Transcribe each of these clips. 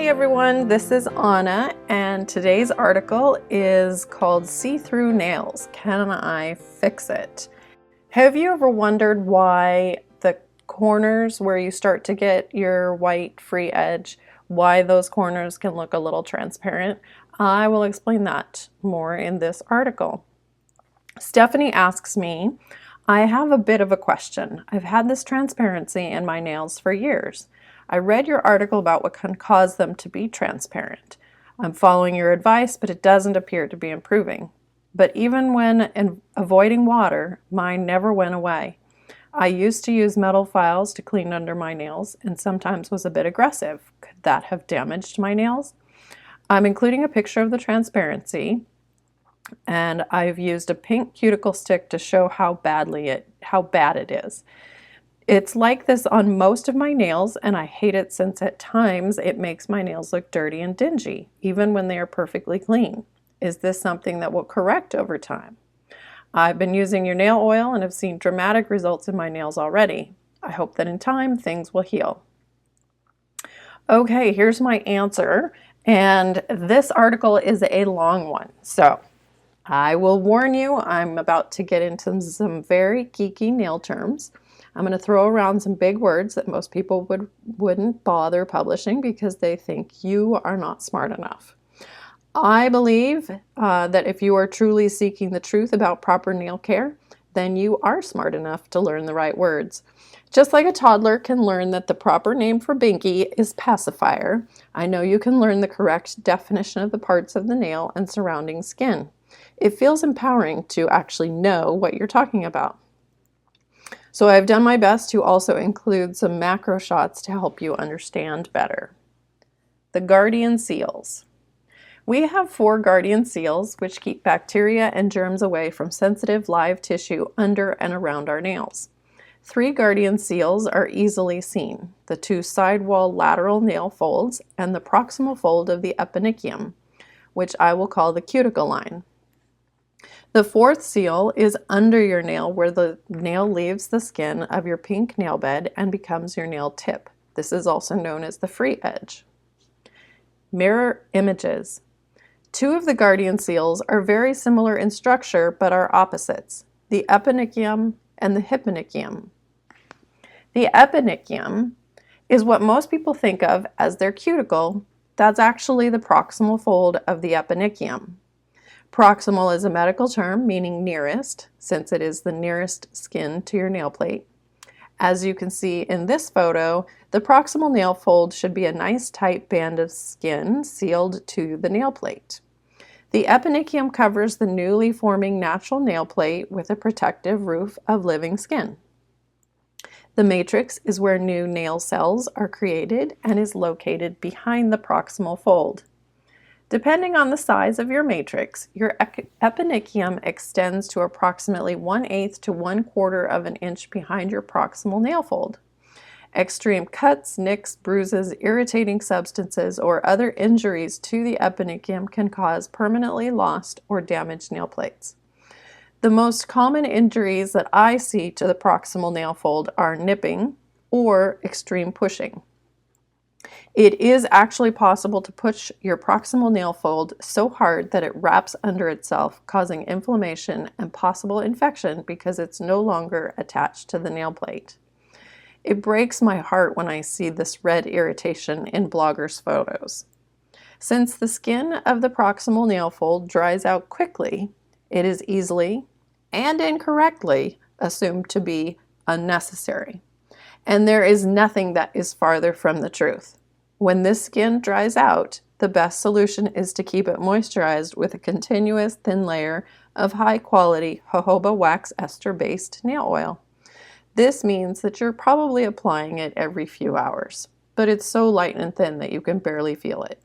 everyone, this is Anna, and today's article is called See-Through Nails, Can I Fix It? Have you ever wondered why the corners where you start to get your white free edge, why those corners can look a little transparent? I will explain that more in this article. Stephanie asks me, I have a bit of a question. I've had this transparency in my nails for years. I read your article about what can cause them to be transparent. I'm following your advice, but it doesn't appear to be improving. But even when avoiding water, mine never went away. I used to use metal files to clean under my nails and sometimes was a bit aggressive. Could that have damaged my nails? I'm including a picture of the transparency, and I've used a pink cuticle stick to show how bad it is. It's like this on most of my nails, and I hate it since at times it makes my nails look dirty and dingy, even when they are perfectly clean. Is this something that will correct over time? I've been using your nail oil and have seen dramatic results in my nails already. I hope that in time things will heal. Okay, here's my answer, and this article is a long one, so I will warn you, I'm about to get into some very geeky nail terms. I'm going to throw around some big words that most people wouldn't bother publishing because they think you are not smart enough. I believe that if you are truly seeking the truth about proper nail care, then you are smart enough to learn the right words. Just like a toddler can learn that the proper name for binky is pacifier, I know you can learn the correct definition of the parts of the nail and surrounding skin. It feels empowering to actually know what you're talking about. So I've done my best to also include some macro shots to help you understand better. The guardian seals. We have 4 guardian seals which keep bacteria and germs away from sensitive live tissue under and around our nails. 3 guardian seals are easily seen: the 2 sidewall lateral nail folds and the proximal fold of the eponychium, which I will call the cuticle line. The 4th seal is under your nail where the nail leaves the skin of your pink nail bed and becomes your nail tip. This is also known as the free edge. Mirror images. 2 of the guardian seals are very similar in structure but are opposites: the eponychium and the hyponychium. The eponychium is what most people think of as their cuticle. That's actually the proximal fold of the eponychium. Proximal is a medical term meaning nearest, since it is the nearest skin to your nail plate. As you can see in this photo, the proximal nail fold should be a nice tight band of skin sealed to the nail plate. The eponychium covers the newly forming natural nail plate with a protective roof of living skin. The matrix is where new nail cells are created and is located behind the proximal fold. Depending on the size of your matrix, your eponychium extends to approximately 1/8 to 1/4 of an inch behind your proximal nail fold. Extreme cuts, nicks, bruises, irritating substances, or other injuries to the eponychium can cause permanently lost or damaged nail plates. The most common injuries that I see to the proximal nail fold are nipping or extreme pushing. It is actually possible to push your proximal nail fold so hard that it wraps under itself, causing inflammation and possible infection because it's no longer attached to the nail plate. It breaks my heart when I see this red irritation in bloggers' photos. Since the skin of the proximal nail fold dries out quickly, it is easily and incorrectly assumed to be unnecessary. And there is nothing that is farther from the truth. When this skin dries out, the best solution is to keep it moisturized with a continuous thin layer of high-quality jojoba wax ester-based nail oil. This means that you're probably applying it every few hours, but it's so light and thin that you can barely feel it.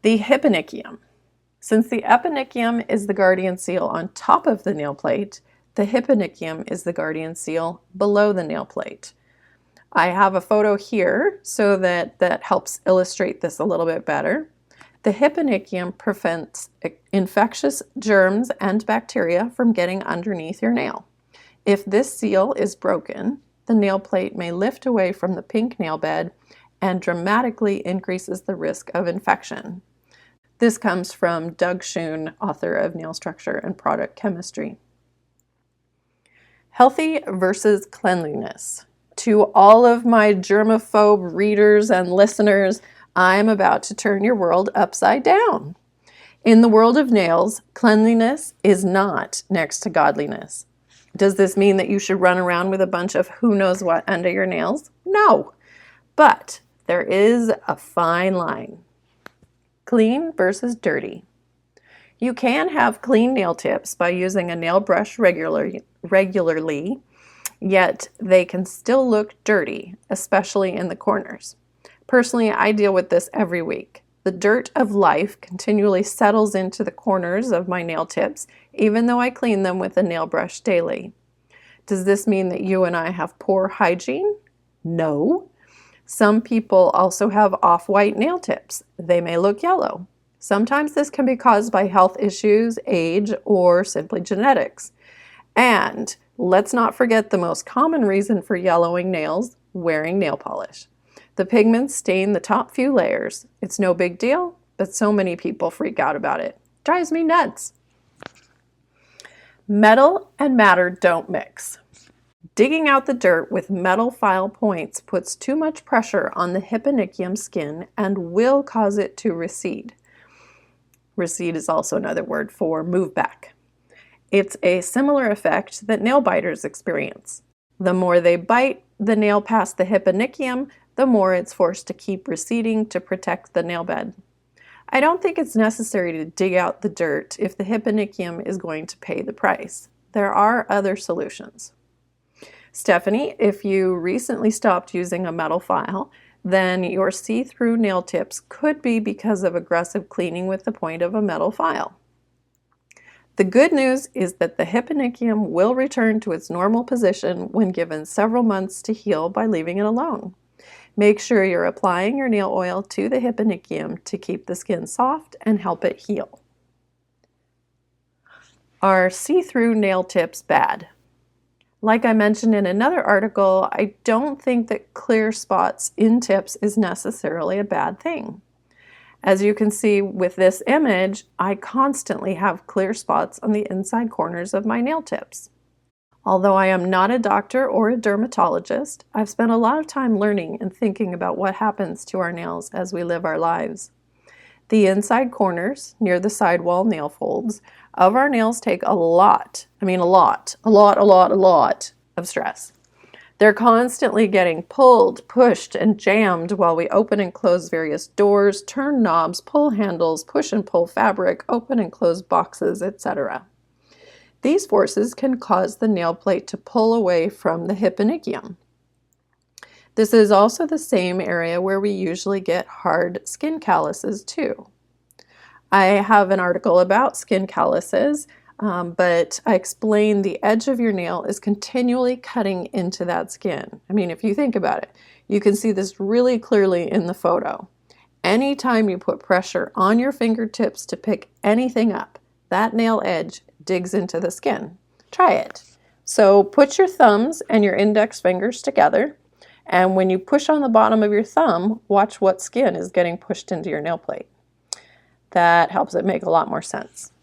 The hyponychium. Since the eponychium is the guardian seal on top of the nail plate, the hyponychium is the guardian seal below the nail plate. I have a photo here so that helps illustrate this a little bit better. The hyponychium prevents infectious germs and bacteria from getting underneath your nail. If this seal is broken, the nail plate may lift away from the pink nail bed and dramatically increases the risk of infection. This comes from Doug Schoon, author of Nail Structure and Product Chemistry. Healthy versus cleanliness. To all of my germaphobe readers and listeners, I'm about to turn your world upside down. In the world of nails, cleanliness is not next to godliness. Does this mean that you should run around with a bunch of who knows what under your nails? No, but there is a fine line. Clean versus dirty. You can have clean nail tips by using a nail brush regularly, yet they can still look dirty, especially in the corners. Personally, I deal with this every week. The dirt of life continually settles into the corners of my nail tips, even though I clean them with a nail brush daily. Does this mean that you and I have poor hygiene? No. Some people also have off-white nail tips. They may look yellow. Sometimes this can be caused by health issues, age, or simply genetics. And let's not forget the most common reason for yellowing nails, wearing nail polish. The pigments stain the top few layers. It's no big deal, but so many people freak out about it. Drives me nuts. Metal and matter don't mix. Digging out the dirt with metal file points puts too much pressure on the hyponychium skin and will cause it to recede. Recede is also another word for move back. It's a similar effect that nail biters experience. The more they bite the nail past the hyponychium, the more it's forced to keep receding to protect the nail bed. I don't think it's necessary to dig out the dirt if the hyponychium is going to pay the price. There are other solutions. Stephanie, if you recently stopped using a metal file, then your see-through nail tips could be because of aggressive cleaning with the point of a metal file. The good news is that the hyponychium will return to its normal position when given several months to heal by leaving it alone. Make sure you're applying your nail oil to the hyponychium to keep the skin soft and help it heal. Are see-through nail tips bad? Like I mentioned in another article, I don't think that clear spots in tips is necessarily a bad thing. As you can see with this image, I constantly have clear spots on the inside corners of my nail tips. Although I am not a doctor or a dermatologist, I've spent a lot of time learning and thinking about what happens to our nails as we live our lives. The inside corners, near the sidewall nail folds, of our nails take a lot of stress. They're constantly getting pulled, pushed, and jammed while we open and close various doors, turn knobs, pull handles, push and pull fabric, open and close boxes, etc. These forces can cause the nail plate to pull away from the hyponychium. This is also the same area where we usually get hard skin calluses too. I have an article about skin calluses, but I explain the edge of your nail is continually cutting into that skin. I mean, if you think about it, you can see this really clearly in the photo. Anytime you put pressure on your fingertips to pick anything up, that nail edge digs into the skin. Try it. So put your thumbs and your index fingers together, and when you push on the bottom of your thumb, watch what skin is getting pushed into your nail plate. That helps it make a lot more sense.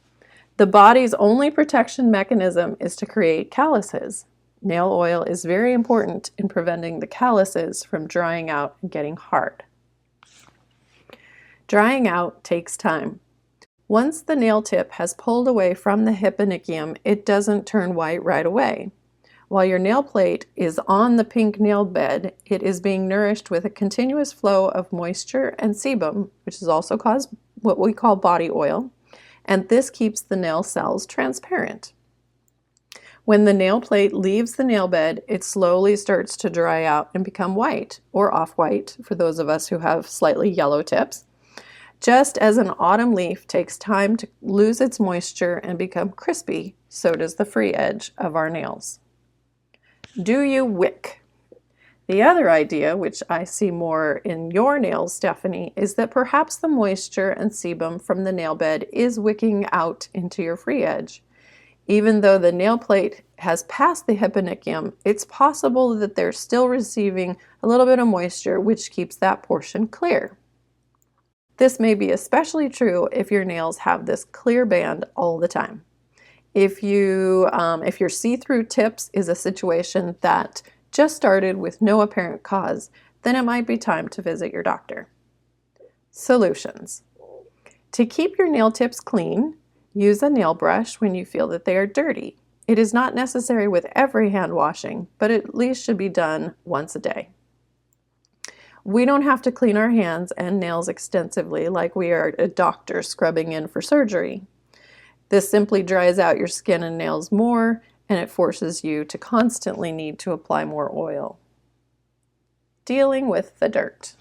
The body's only protection mechanism is to create calluses. Nail oil is very important in preventing the calluses from drying out and getting hard. Drying out takes time. Once the nail tip has pulled away from the hyponychium, it doesn't turn white right away. While your nail plate is on the pink nail bed, it is being nourished with a continuous flow of moisture and sebum, which is also called what we call body oil, and this keeps the nail cells transparent. When the nail plate leaves the nail bed, it slowly starts to dry out and become white, or off-white for those of us who have slightly yellow tips. Just as an autumn leaf takes time to lose its moisture and become crispy, so does the free edge of our nails. Do you wick? The other idea, which I see more in your nails, Stephanie, is that perhaps the moisture and sebum from the nail bed is wicking out into your free edge. Even though the nail plate has passed the hyponychium, it's possible that they're still receiving a little bit of moisture, which keeps that portion clear. This may be especially true if your nails have this clear band all the time. If your see-through tips is a situation that just started with no apparent cause, then it might be time to visit your doctor. Solutions. To keep your nail tips clean, use a nail brush when you feel that they are dirty. It is not necessary with every hand washing, but at least should be done once a day. We don't have to clean our hands and nails extensively like we are a doctor scrubbing in for surgery. This simply dries out your skin and nails more, and it forces you to constantly need to apply more oil. Dealing with the dirt.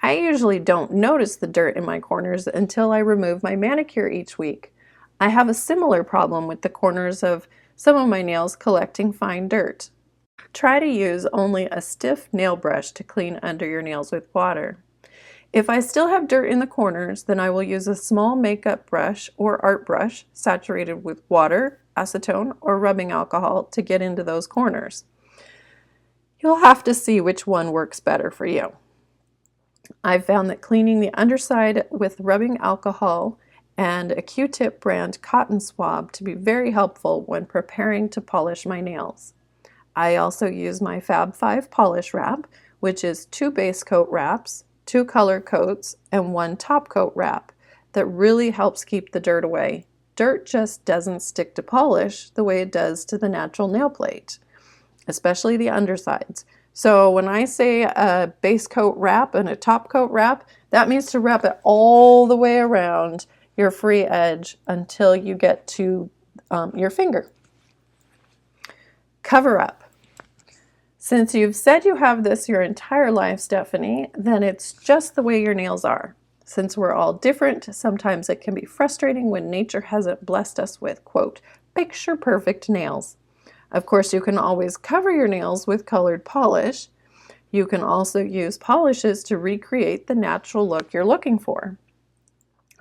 I usually don't notice the dirt in my corners until I remove my manicure each week. I have a similar problem with the corners of some of my nails collecting fine dirt. Try to use only a stiff nail brush to clean under your nails with water. If I still have dirt in the corners, then I will use a small makeup brush or art brush saturated with water, acetone, or rubbing alcohol to get into those corners. You'll have to see which one works better for you. I've found that cleaning the underside with rubbing alcohol and a Q-tip brand cotton swab to be very helpful when preparing to polish my nails. I also use my Fab 5 polish wrap, which is 2 base coat wraps, 2 color coats, and 1 top coat wrap that really helps keep the dirt away. Dirt just doesn't stick to polish the way it does to the natural nail plate, especially the undersides. So when I say a base coat wrap and a top coat wrap, that means to wrap it all the way around your free edge until you get to your finger. Cover up. Since you've said you have this your entire life, Stephanie, then it's just the way your nails are. Since we're all different, sometimes it can be frustrating when nature hasn't blessed us with, quote, picture-perfect nails. Of course, you can always cover your nails with colored polish. You can also use polishes to recreate the natural look you're looking for.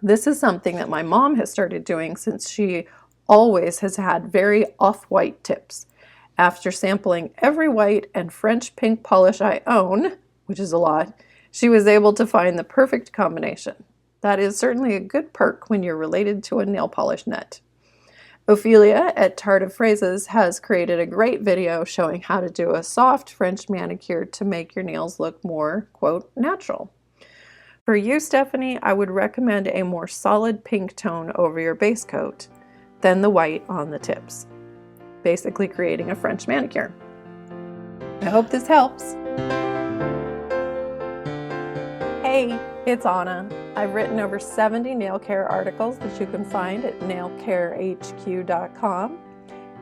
This is something that my mom has started doing since she always has had very off-white tips. After sampling every white and French pink polish I own, which is a lot, she was able to find the perfect combination. That is certainly a good perk when you're related to a nail polish nut. Ophelia at Tart of Phrases has created a great video showing how to do a soft French manicure to make your nails look more, quote, natural. For you, Stephanie, I would recommend a more solid pink tone over your base coat than the white on the tips, basically creating a French manicure. I hope this helps. Hey, it's Anna. I've written over 70 nail care articles that you can find at nailcarehq.com.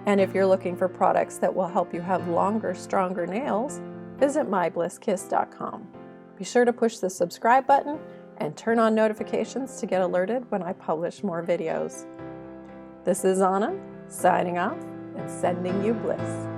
And if you're looking for products that will help you have longer, stronger nails, visit myBlissKiss.com. Be sure to push the subscribe button and turn on notifications to get alerted when I publish more videos. This is Anna, signing off and sending you bliss.